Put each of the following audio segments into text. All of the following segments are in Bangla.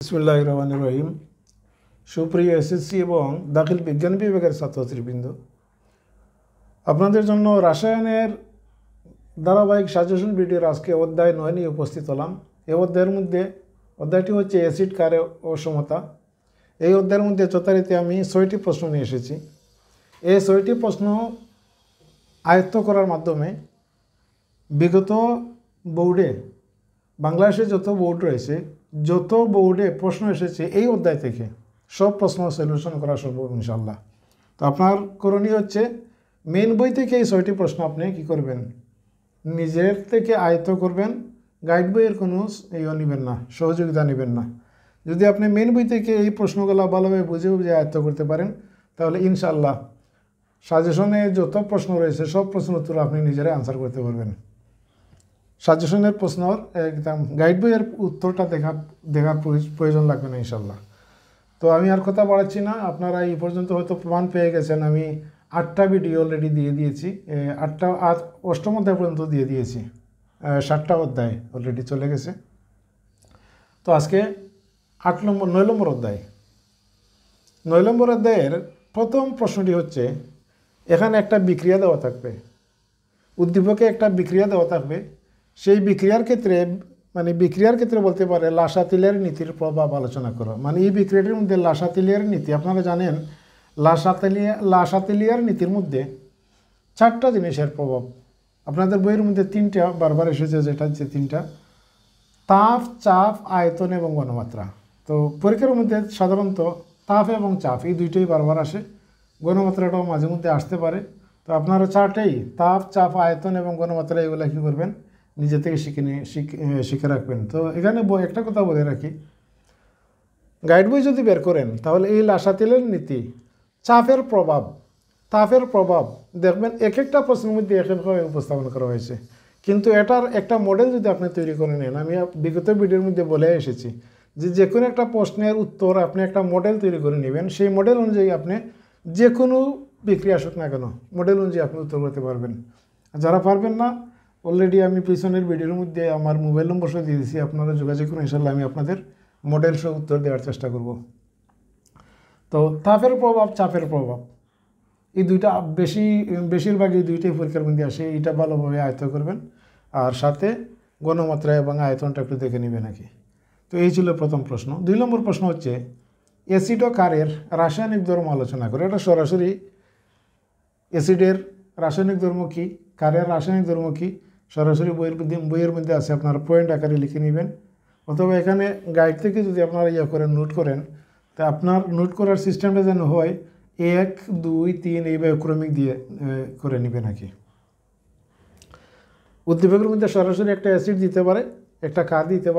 বিসমিল্লাহির রহমানির রহিম। সুপ্রিয় এসএসসি এবং দাখিল বিজ্ঞান বিভাগের ছাত্রছাত্রীবৃন্দ, আপনাদের জন্য রাসায়নের ধারাবাহিক সাজেশন ভিডিওর আজকে অধ্যায় 9 নিয়ে উপস্থিত হলাম। এই অধ্যায়ের মধ্যে অধ্যায়টি হচ্ছে অ্যাসিড ক্ষারের অসমতা। এই অধ্যায়ের মধ্যে যথারীতি আমি 6টি প্রশ্ন নিয়ে এসেছি। এই 6টি প্রশ্ন আয়ত্ত করার মাধ্যমে বিগত বোর্ডে বাংলাদেশে যত বোর্ড রয়েছে, যত বোর্ডে প্রশ্ন এসেছে এই অধ্যায় থেকে সব প্রশ্ন সলিউশন করা সম্ভব ইনশাল্লাহ। তো আপনার করণীয় হচ্ছে মেন বই থেকে এই 6টি প্রশ্ন আপনি কী করবেন, নিজের থেকে আয়ত্ত করবেন। গাইড বইয়ের কোনো নেবেন না, সহযোগিতা নেবেন না। যদি আপনি মেন বই থেকে এই প্রশ্নগুলো ভালোভাবে বুঝে আয়ত্ত করতে পারেন, তাহলে ইনশাল্লাহ সাজেশনে যত প্রশ্ন রয়েছে সব প্রশ্নের উত্তর আপনি নিজেরাই আনসার করতে পারবেন। সাজেশনের প্রশ্নর একদম গাইড বইয়ের উত্তরটা দেখার প্রয়োজন লাগবে না ইনশাল্লাহ। তো আমি আর কথা বাড়াচ্ছি না, আপনারা এই পর্যন্ত হয়তো প্রমাণ পেয়ে গেছেন। আমি 8টা ভিডিও অলরেডি দিয়ে দিয়েছি, 8ম অধ্যায় পর্যন্ত দিয়ে দিয়েছি, 7টা অধ্যায় অলরেডি চলে গেছে। তো আজকে 9 নম্বর অধ্যায়। 9 নম্বর অধ্যায়ের প্রথম প্রশ্নটি হচ্ছে, এখানে একটা বিক্রিয়া দেওয়া থাকবে, উদ্দীপকে একটা বিক্রিয়া দেওয়া থাকবে। সেই বিক্রিয়ার ক্ষেত্রে বলতে পারে লাসাতিলের নীতির প্রভাব আলোচনা করো। মানে এই বিক্রিয়াটির মধ্যে লাসাতিলিয়ার নীতি, আপনারা জানেন লাসাতিলিয়ার নীতির মধ্যে 4টা জিনিসের প্রভাব। আপনাদের বইয়ের মধ্যে 3টা বারবার এসেছে, যেটা হচ্ছে 3টা: তাপ, চাপ, আয়তন এবং ঘনমাত্রা। তো পরীক্ষার মধ্যে সাধারণত তাপ এবং চাপ এই দুইটাই বারবার আসে, ঘনমাত্রাটাও মাঝে মধ্যে আসতে পারে। তো আপনারা 4টাই তাপ, চাপ, আয়তন এবং ঘনমাত্রা এগুলো কী করবেন, নিজে থেকে শিখে রাখবেন। তো এখানে একটা কথা বলে রাখি, গাইড বই যদি বের করেন তাহলে এই লাসাতিলের নীতি, চাপের প্রভাব, তাপের প্রভাব দেখবেন এক একটা প্রশ্নের মধ্যে এক একভাবে উপস্থাপন করা হয়েছে। কিন্তু এটার একটা মডেল যদি আপনি তৈরি করে নেন, আমি বিগত ভিডিওর মধ্যে বলে এসেছি যে কোনো একটা প্রশ্নের উত্তর আপনি একটা মডেল তৈরি করে নেবেন। সেই মডেল অনুযায়ী আপনি যে কোনো বিক্রিয়া আসুক না কেন, মডেল অনুযায়ী আপনি উত্তর করতে পারবেন। যারা পারবেন না, অলরেডি আমি পিছনের ভিডিওর মধ্যে আমার মোবাইল নম্বর সহ দিয়ে দিয়েছি, আপনারা যোগাযোগ করুন, ইনশাল্লাহ আমি আপনাদের মডেল সহ উত্তর দেওয়ার চেষ্টা করব। তো তাপের প্রভাব, চাপের প্রভাব, এই দুইটা বেশিরভাগ এই দুইটাই পরীক্ষার মধ্যে আসে। এটা ভালোভাবে আয়ত্ত করবেন, আর সাথে ঘনমাত্রা এবং আয়তনটা একটু দেখে নেবে নাকি। তো এই ছিল প্রথম প্রশ্ন। 2 নম্বর প্রশ্ন হচ্ছে, অ্যাসিড ও ক্ষারের রাসায়নিক ধর্ম আলোচনা করে। এটা সরাসরি অ্যাসিডের রাসায়নিক ধর্ম কী, ক্ষারের রাসায়নিক ধর্ম কী, সরাসরি বইয়ের মধ্যে আছে, আপনারা পয়েন্ট আকারে লিখে নেবেন। অথবা এখানে গাইড থেকে যদি আপনারা নোট করেন, তা আপনার নোট করার সিস্টেমটা যেন হয় 1, 2, 3 এইভাবে ক্রমিক দিয়ে করে নেবেন নাকি। উদ্দীপকের মধ্যে সরাসরি একটা অ্যাসিড দিতে পারে, একটা ক্ষার দিতে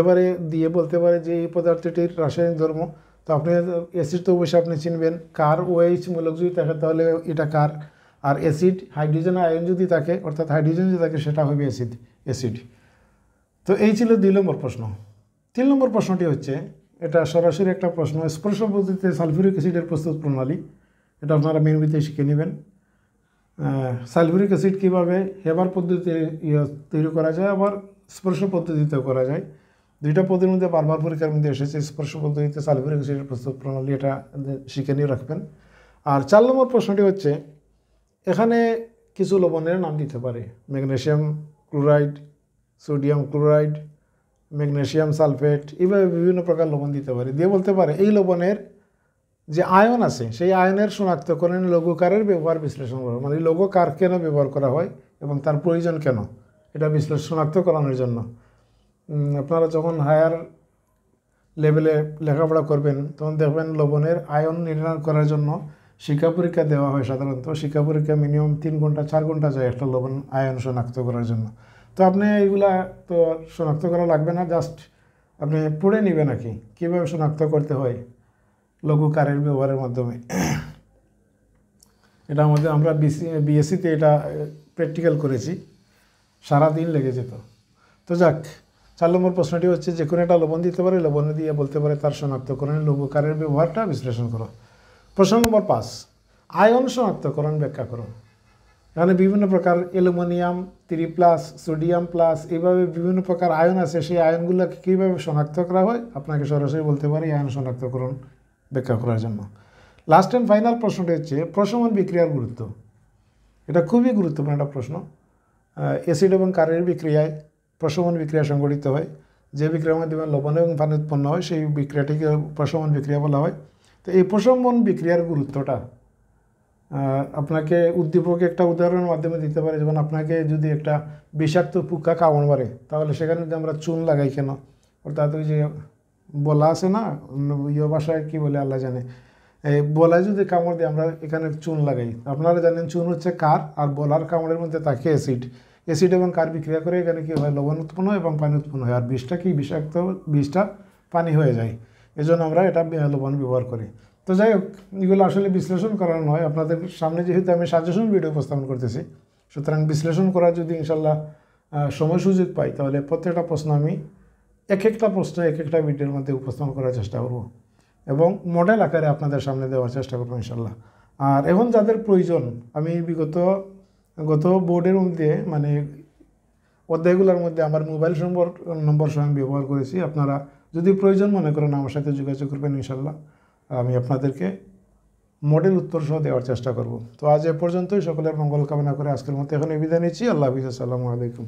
পারে দিয়ে বলতে পারে যে এই পদার্থটির রাসায়নিক ধর্ম। তো আপনি অ্যাসিড তো অবশ্যই আপনি চিনবেন, কার OH মূলক যদি থাকে তাহলে এটা কার, আর অ্যাসিড হাইড্রোজেন আয়ন যদি থাকে, অর্থাৎ হাইড্রোজেন যদি থাকে, সেটা হবে অ্যাসিড। তো এই ছিল 2 নম্বর প্রশ্ন। 3 নম্বর প্রশ্নটি হচ্ছে, এটা সরাসরি একটা প্রশ্ন, স্পর্শ পদ্ধতিতে সালফিউরিক অ্যাসিডের প্রস্তুত প্রণালী। এটা আপনারা মেন বইতে শিখে নেবেন। সালফিউরিক অ্যাসিড কীভাবে হেবার পদ্ধতিতে তৈরি করা যায়, আবার স্পর্শ পদ্ধতিতেও করা যায়। 2টা পদ্ধতির মধ্যে বারবার পরীক্ষার মধ্যে এসেছে। স্পর্শ পদ্ধতিতে সালফিউরিক অ্যাসিডের প্রস্তুত প্রণালী, এটা শিখে নিয়ে রাখবেন। আর 4 নম্বর প্রশ্নটি হচ্ছে, এখানে কিছু লবণের নাম দিতে পারে, magnesium chloride, sodium chloride, magnesium sulphate, এইভাবে বিভিন্ন প্রকার লবণ দিতে পারে। দিয়ে বলতে পারে এই লবণের যে আয়ন আছে, সেই আয়নের শনাক্তকরণ লঘুকারের ব্যবহার বিশ্লেষণ করা। মানে লঘুকার কেন ব্যবহার করা হয় এবং তার প্রয়োজন কেন, এটা শনাক্ত করানোর জন্য। আপনারা যখন হায়ার লেভেলে লেখাপড়া করবেন, তখন দেখবেন লবণের আয়ন নির্ণয় করার জন্য শিক্ষা পরীক্ষা দেওয়া হয়। সাধারণত শিক্ষা পরীক্ষা মিনিমাম 3 ঘন্টা 4 ঘন্টা যায় একটা লবণ আয়ন শনাক্ত করার জন্য। তো আপনি এইগুলা তো শনাক্ত করা লাগবে না, জাস্ট আপনি পড়ে নেবেন নাকি কীভাবে শনাক্ত করতে হয় লঘুকারের ব্যবহারের মাধ্যমে। এটা আমরা বিএসসিতে এটা প্র্যাকটিক্যাল করেছি, সারাদিন লেগে যেত। তো যাক, 4 নম্বর প্রশ্নটি হচ্ছে, যে কোনো একটা লবণ দিতে পারে, লবণ দিয়ে বলতে পারে তার শনাক্তকরণে লঘুকারের ব্যবহারটা বিশ্লেষণ করো। প্রশ্ন নম্বর 5, আয়ন শনাক্তকরণ ব্যাখ্যা করো। এখানে বিভিন্ন প্রকার অ্যালুমিনিয়াম 3+, সোডিয়াম প্লাস, এইভাবে বিভিন্ন প্রকার আয়ন আছে। সেই আয়নগুলোকে কীভাবে শনাক্ত করা হয় আপনাকে সরাসরি বলতে পারি আয়ন শনাক্তকরণ ব্যাখ্যা করার জন্য। লাস্ট অ্যান্ড ফাইনাল প্রশ্নটি হচ্ছে প্রশমন বিক্রিয়ার গুরুত্ব। এটা খুবই গুরুত্বপূর্ণ একটা প্রশ্ন। অ্যাসিড এবং ক্ষারের বিক্রিয়ায় প্রশমন বিক্রিয়া সংঘটিত হয়। যে বিক্রিয়ার মাধ্যমে লবণ এবং পানি উৎপন্ন হয় সেই বিক্রিয়াটিকে প্রশমন বিক্রিয়া বলা হয়। তো এই প্রশমন বিক্রিয়ার গুরুত্বটা আপনাকে উদ্দীপক একটা উদাহরণের মাধ্যমে দিতে পারে। যেমন আপনাকে যদি একটা বিষাক্ত পোকা কামড় মারে, তাহলে সেখানে যদি আমরা চুন লাগাই কেন? অর্থাৎ ওই যে বলা আছে না, ভাষায় কী বলে আল্লাহ জানে, এই বলায় যদি কামড় দিয়ে আমরা এখানে চুন লাগাই। আপনারা জানেন চুন হচ্ছে ক্ষার, আর বলার কামড়ের মধ্যে থাকে অ্যাসিড। অ্যাসিড এবং ক্ষার বিক্রিয়া করে এখানে কী হয়, লবণ উৎপন্ন হয় এবং পানি উৎপন্ন হয়। আর বিষটা কি বিষাক্ত, বিষটা পানি হয়ে যায়। এজন্য আমরা এটা লবণ ব্যবহার করি। তো যাই হোক, এগুলো আসলে বিশ্লেষণ করার নয়, আপনাদের সামনে যেহেতু আমি সাজেশন ভিডিও উপস্থাপন করতেছি, সুতরাং বিশ্লেষণ করার যদি ইনশাল্লাহ সময় সুযোগ পাই, তাহলে প্রত্যেকটা প্রশ্ন আমি এক একটা প্রশ্ন এক একটা ভিডিওর মধ্যে উপস্থাপন করার চেষ্টা করব এবং মডেল আকারে আপনাদের সামনে দেওয়ার চেষ্টা করবো ইনশাল্লাহ। আর এখন যাদের প্রয়োজন, আমি গত বোর্ডের মধ্যে মানে অধ্যায়গুলোর মধ্যে আমার মোবাইল নম্বর সহ আমি ব্যবহার করেছি। আপনারা যদি প্রয়োজন মনে করেন আমার সাথে যোগাযোগ করবেন, ইনশাল্লাহ আমি আপনাদেরকে মডেল উত্তর সহ দেওয়ার চেষ্টা করব। তো আজ এ পর্যন্তই। সকলের মঙ্গল কামনা করে আজকের মতো এখানে বিদায় নিচ্ছি। আল্লাহ হাফিজ। আসসালামু আলাইকুম।